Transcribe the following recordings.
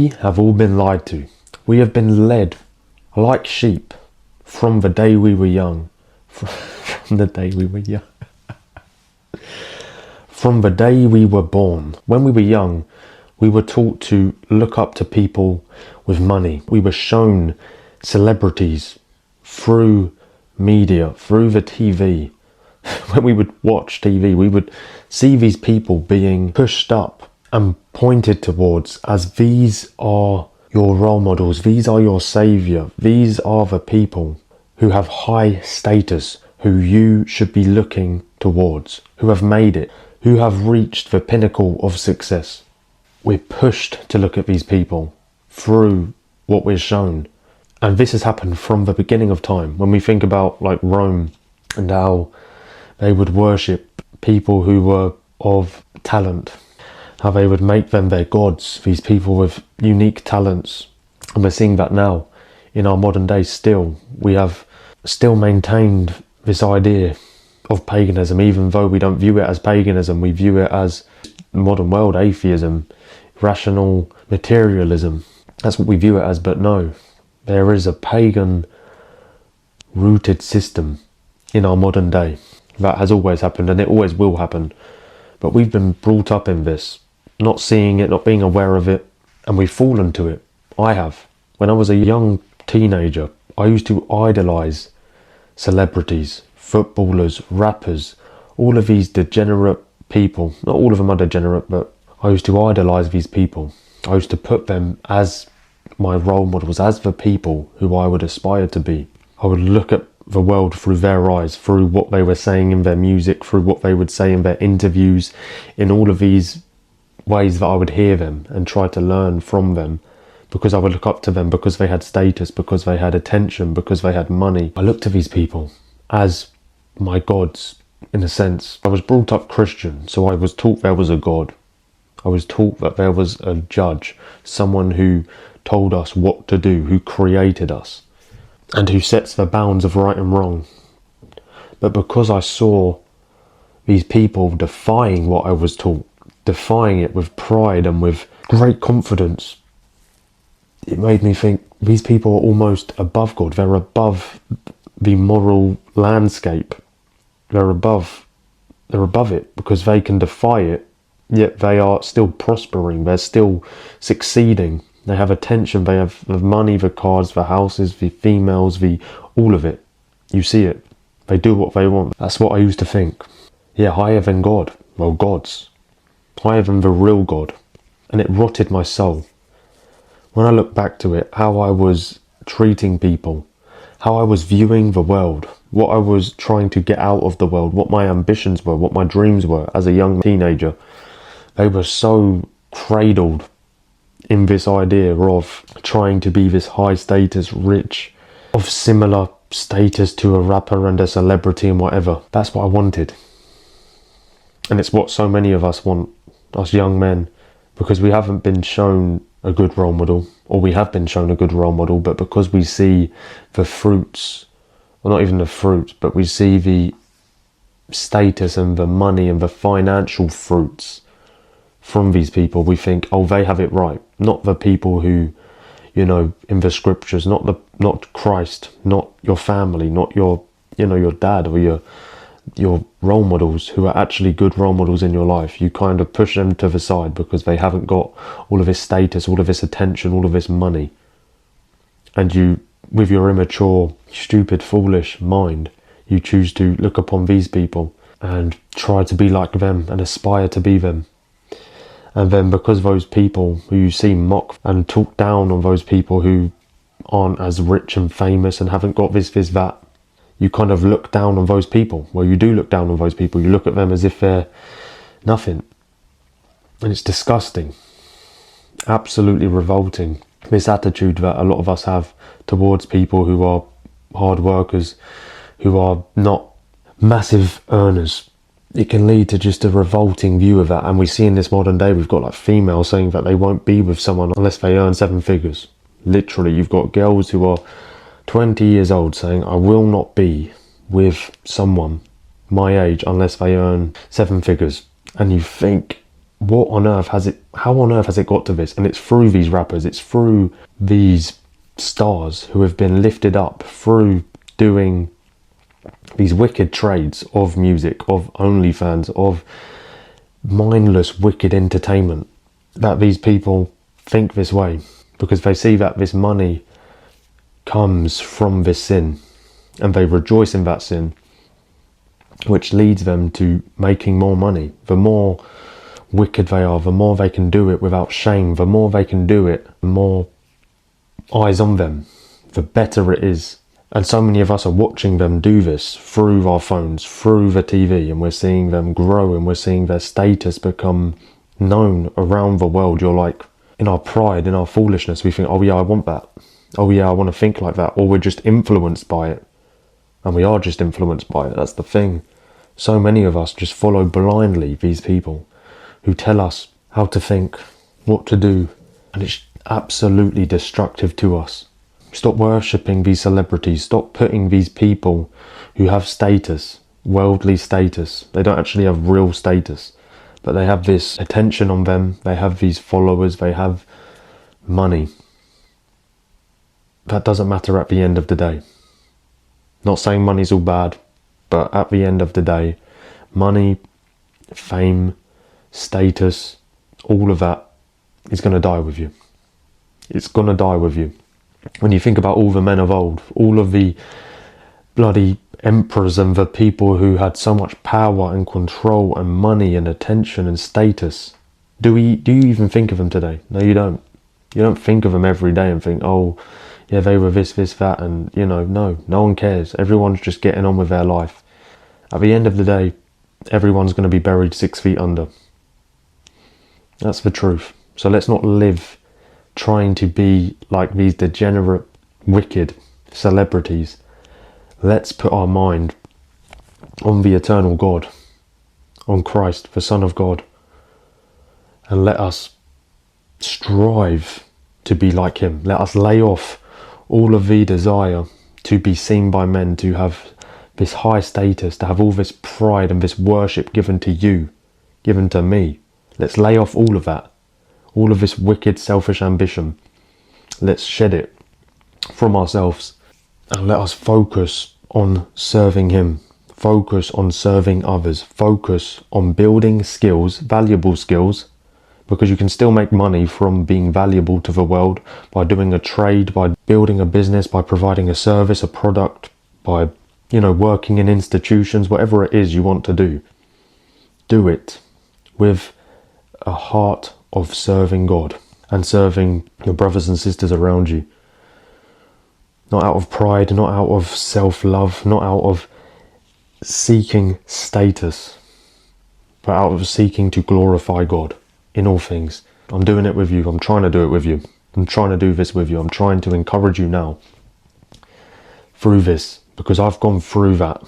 We have all been lied to. We have been led like sheep from the day we were young. From the day we were young. From the day we were born. When we were young, we were taught to look up to people with money. We were shown celebrities through media, through the TV. When we would watch TV, we would see these people being pushed up and pointed towards as these are your role models, these are your saviour, these are the people who have high status, who you should be looking towards, who have made it, who have reached the pinnacle of success. We're pushed to look at these people through what we're shown. And this has happened from the beginning of time. When we think about like Rome and how they would worship people who were of talent, how they would make them their gods, these people with unique talents. And we're seeing that now in our modern day still. We have still maintained this idea of paganism, even though we don't view it as paganism, we view it as modern world atheism, rational materialism. That's what we view it as, but no, there is a pagan rooted system in our modern day. That has always happened and it always will happen. But we've been brought up in this, not seeing it, not being aware of it, and we've fallen to it. I have. When I was a young teenager, I used to idolise celebrities, footballers, rappers, all of these degenerate people. Not all of them are degenerate, but I used to idolise these people. I used to put them as my role models, as the people who I would aspire to be. I would look at the world through their eyes, through what they were saying in their music, through what they would say in their interviews, in all of these ways that I would hear them and try to learn from them, because I would look up to them because they had status, because they had attention, because they had money. I looked to these people as my gods, in a sense. I was brought up Christian, so I was taught there was a God. I was taught that there was a judge, someone who told us what to do, who created us, and who sets the bounds of right and wrong. But because I saw these people defying what I was taught, defying it with pride and with great confidence, it made me think these people are almost above God. They're above the moral landscape. They're above it because they can defy it, yet they are still prospering. They're still succeeding. They have attention, they have the money, the cars, the houses, the females, all of it. You see it. They do what they want. That's what I used to think. Yeah, higher than God. Well, gods. Higher than the real God. And it rotted my soul. When I look back to it, how I was treating people, how I was viewing the world, what I was trying to get out of the world, what my ambitions were, what my dreams were as a young teenager, they were so cradled in this idea of trying to be this high status, rich, of similar status to a rapper and a celebrity and whatever. That's what I wanted. And it's what so many of us want, us young men, because we haven't been shown a good role model, or we have been shown a good role model, but because we see the fruits, or not even the fruits, but we see the status and the money and the financial fruits from these people, we think, oh, they have it right. Not the people who, you know, in the scriptures, not Christ, not your family, not your, you know, your dad or your role models who are actually good role models in your life. You kind of push them to the side because they haven't got all of this status, all of this attention, all of this money. And you, with your immature, stupid, foolish mind, you choose to look upon these people and try to be like them and aspire to be them. And then because those people who you see mock and talk down on those people who aren't as rich and famous and haven't got this, that, you kind of look down on those people. Well, you do look down on those people. You look at them as if they're nothing. And it's disgusting. Absolutely revolting. This attitude that a lot of us have towards people who are hard workers, who are not massive earners. It can lead to just a revolting view of that. And we see in this modern day, we've got like females saying that they won't be with someone unless they earn 7 figures. Literally, you've got girls who are 20 years old saying, I will not be with someone my age unless they earn 7 figures. And you think, what on earth has it, how on earth has it got to this? And it's through these rappers, it's through these stars who have been lifted up through doing these wicked trades of music, of OnlyFans, of mindless wicked entertainment, that these people think this way, because they see that this money comes from this sin and they rejoice in that sin, which leads them to making more money. The more wicked they are, the more they can do it without shame, the more they can do it, the more eyes on them, the better it is. And so many of us are watching them do this through our phones, through the TV, and we're seeing them grow and we're seeing their status become known around the world. You're like, in our pride, in our foolishness, we think, oh yeah, I want that. Oh yeah, I want to think like that. Or we're just influenced by it. And we are just influenced by it. That's the thing. So many of us just follow blindly these people who tell us how to think, what to do. And it's absolutely destructive to us. Stop worshipping these celebrities. Stop putting these people who have status, worldly status. They don't actually have real status, but they have this attention on them. They have these followers. They have money. That doesn't matter at the end of the day. Not saying money's all bad, but at the end of the day, money, fame, status, all of that is going to die with you. It's going to die with you. When you think about all the men of old, all of the bloody emperors and the people who had so much power and control and money and attention and status, do you even think of them today? No, you don't. You don't think of them every day and think, oh, yeah, they were this, that, and, you know, no one cares. Everyone's just getting on with their life. At the end of the day, everyone's going to be buried 6 feet under. That's the truth. So let's not live trying to be like these degenerate, wicked celebrities. Let's put our mind on the eternal God, on Christ, the Son of God, and let us strive to be like him. Let us lay off all of the desire to be seen by men, to have this high status, to have all this pride and this worship given to you, given to me. Let's lay off all of that. All of this wicked, selfish ambition. Let's shed it from ourselves and let us focus on serving him. Focus on serving others. Focus on building skills, valuable skills, because you can still make money from being valuable to the world by doing a trade, by building a business, by providing a service, a product, by, working in institutions, whatever it is you want to do. Do it with a heart of serving God and serving your brothers and sisters around you. Not out of pride, not out of self-love, not out of seeking status, but out of seeking to glorify God in all things. I'm doing it with you. I'm trying to do it with you. I'm trying to do this with you. I'm trying to encourage you now through this, because I've gone through that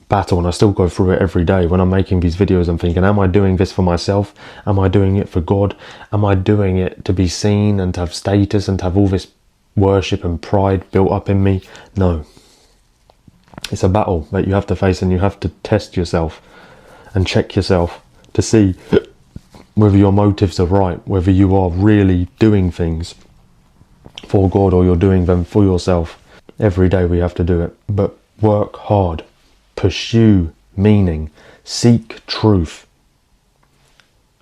battle and I still go through it every day. When I'm making these videos, I'm thinking, am I doing this for myself? Am I doing it for God? Am I doing it to be seen and to have status and to have all this worship and pride built up in me? No. It's a battle that you have to face, and you have to test yourself and check yourself to see whether your motives are right, whether you are really doing things for God or you're doing them for yourself. Every day we have to do it, but work hard. Pursue meaning, seek truth.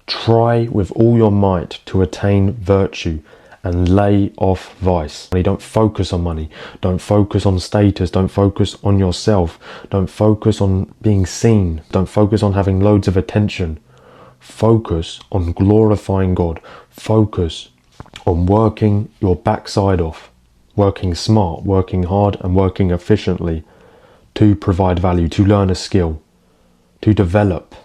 Try with all your might to attain virtue and lay off vice. Don't focus on money, don't focus on status, don't focus on yourself, don't focus on being seen, don't focus on having loads of attention. Focus on glorifying God. Focus on working your backside off, working smart, working hard and working efficiently to provide value, to learn a skill, to develop